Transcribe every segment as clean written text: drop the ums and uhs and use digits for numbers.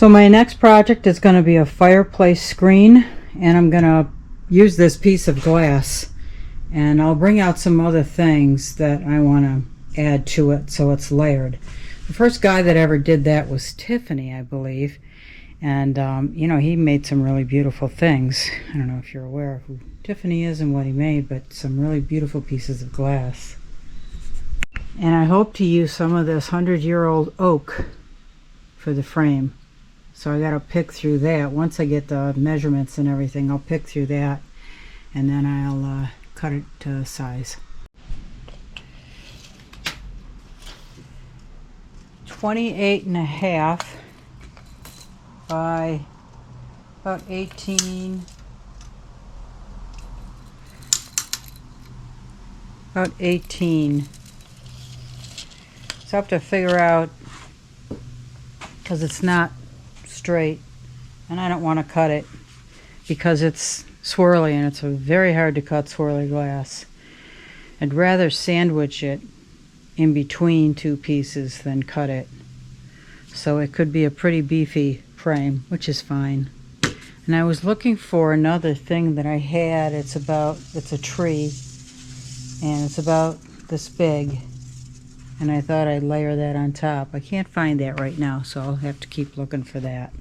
So my next project is going to be a fireplace screen, and I'm going to use this piece of glass, and I'll bring out some other things that I want to add to it so it's layered. The first guy that ever did that was Tiffany, I believe, and you know, he made some really beautiful things. I don't know if you're aware of who Tiffany is and what he made, but some really beautiful pieces of glass. And I hope to use some of this 100-year-old oak for the frame. So I got to pick through that. Once I get the measurements and everything, I'll pick through that, and then I'll cut it to size. 28.5 by about 18. About 18. So I have to figure out, because it's not straight, and I don't want to cut it because it's swirly, and it's very hard to cut swirly glass. I'd rather sandwich it in between two pieces than cut it. So it could be a pretty beefy frame, which is fine. And I was looking for another thing that I had. It's a tree, and it's about this big, and I thought I'd layer that on top. I can't find that right now, so I'll have to keep looking for that.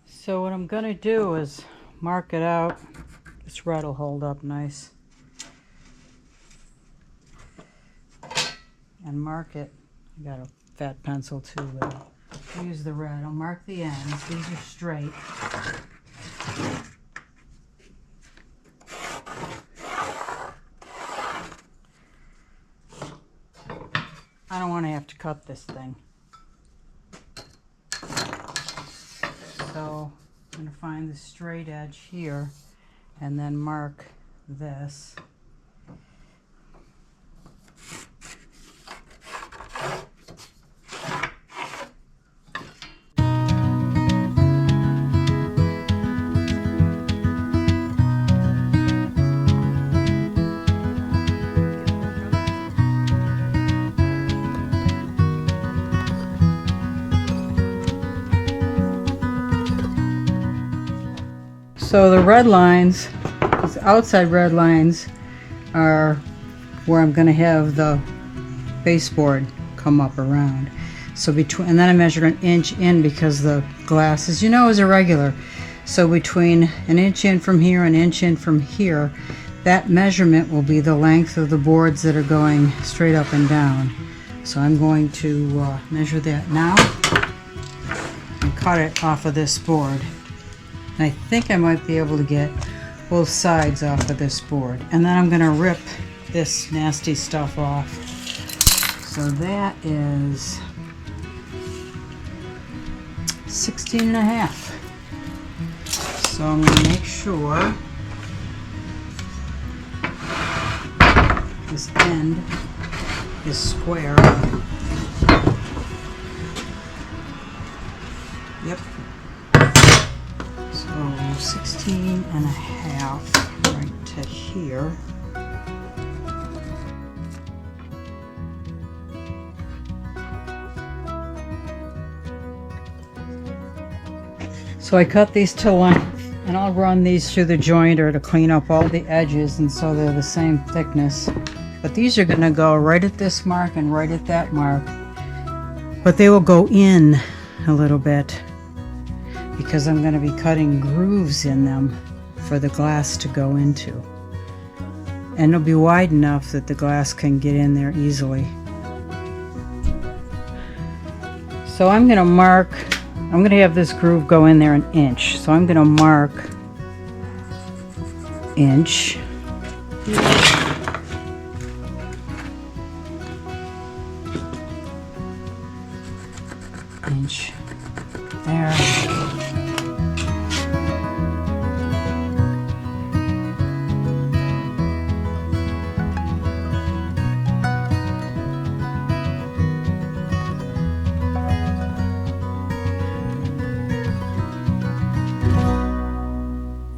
So what I'm gonna do is mark it out. This red will hold up nice. And mark it. I got a fat pencil too, but I'll use the red. I'll mark the ends. These are straight. I don't want to have to cut this thing. So I'm going to find the straight edge here and then mark this. So the red lines, these outside red lines, are where I'm going to have the baseboard come up around. So between, and then I measured an inch in because the glass, as you know, is irregular. So between an inch in from here and an inch in from here, that measurement will be the length of the boards that are going straight up and down. So I'm going to measure that now and cut it off of this board. And I think I might be able to get both sides off of this board. And then I'm going to rip this nasty stuff off. So that is 16.5. So I'm going to make sure this end is square. Yep. So 16.5 right to here. So I cut these to length, and I'll run these through the jointer to clean up all the edges, and so they're the same thickness. But these are going to go right at this mark and right at that mark, but they will go in a little bit because I'm going to be cutting grooves in them for the glass to go into. And it'll be wide enough that the glass can get in there easily. So I'm going to mark, I'm going to have this groove go in there an inch. So I'm going to mark inch. Inch there.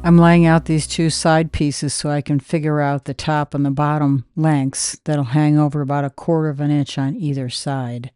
I'm laying out these two side pieces so I can figure out the top and the bottom lengths that'll hang over about 1/4 of an inch on either side.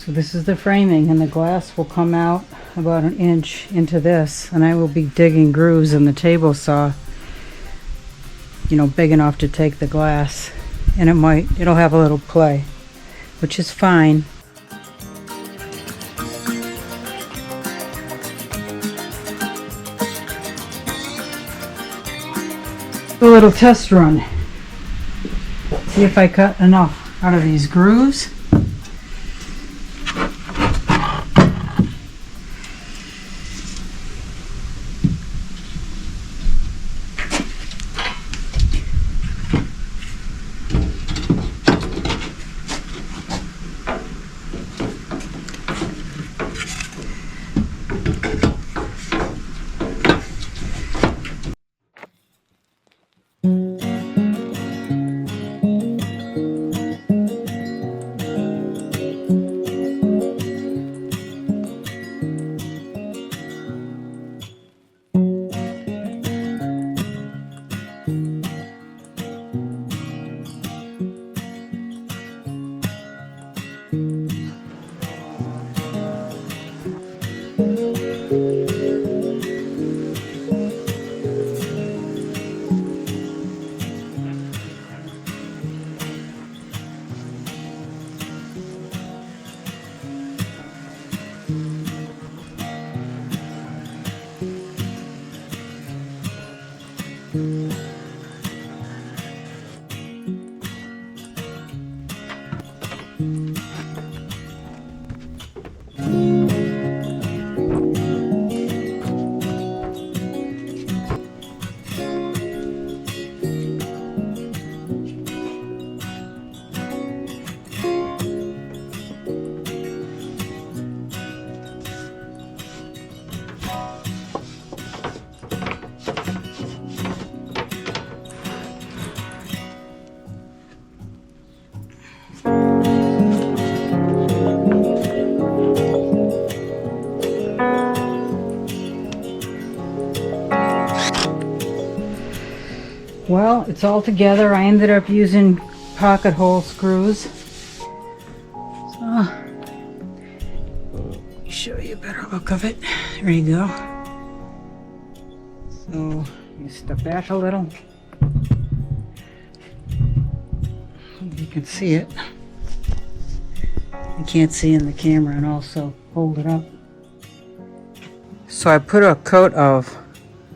So this is the framing, and the glass will come out about an inch into this, and I will be digging grooves in the table saw, you know, big enough to take the glass, and it'll have a little play, which is fine. A little test run. See if I cut enough out of these grooves. Well, it's all together. I ended up using pocket hole screws. So, let me show you a better look of it. There you go. So, you step back a little. You can see it. You can't see in the camera, and also hold it up. So I put a coat of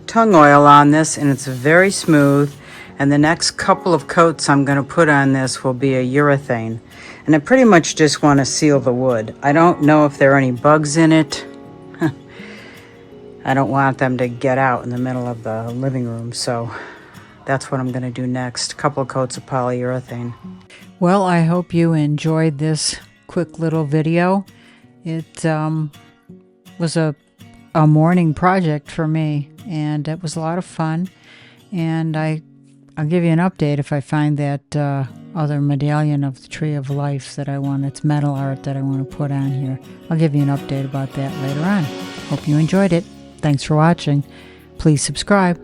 tung oil on this, and it's very smooth. And the next couple of coats I'm going to put on this will be a urethane. And I pretty much just want to seal the wood. I don't know if there are any bugs in it. I don't want them to get out in the middle of the living room, so that's what I'm going to do next. A couple of coats of polyurethane. Well, I hope you enjoyed this quick little video. It was a morning project for me, and it was a lot of fun. And I'll give you an update if I find that other medallion of the Tree of Life that I want. It's metal art that I want to put on here. I'll give you an update about that later on. Hope you enjoyed it. Thanks for watching. Please subscribe.